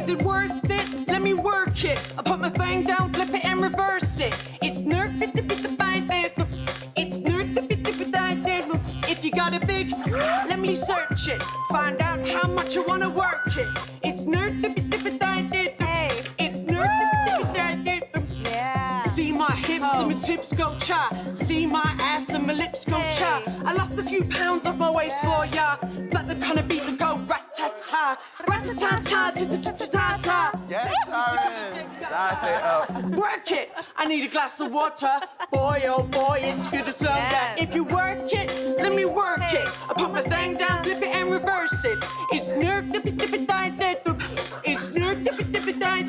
Is it worth it? Let me work it. I put my thing down, flip it and reverse it. It's nerd. It's nerd. If you got a big, let me search it. Find out how much you wanna work it. It's nerd. Hey. It's nerd. Yeah. See my hips and my tips go cha. See my ass and my lips go cha. I lost a few pounds off my waist for ya, but the kind of beat that go rat-ta-ta, rat-ta-ta-ta, ta-ta-ta-ta. Yes, Sharon. That's it up. Work it. I need a glass of water. Boy, oh boy, it's good as soda. Yes. If you work it, let me work it. I put my thing down, flip it and reverse it. It's nerve, dip it, die, dead. It's nerve, dip it, die,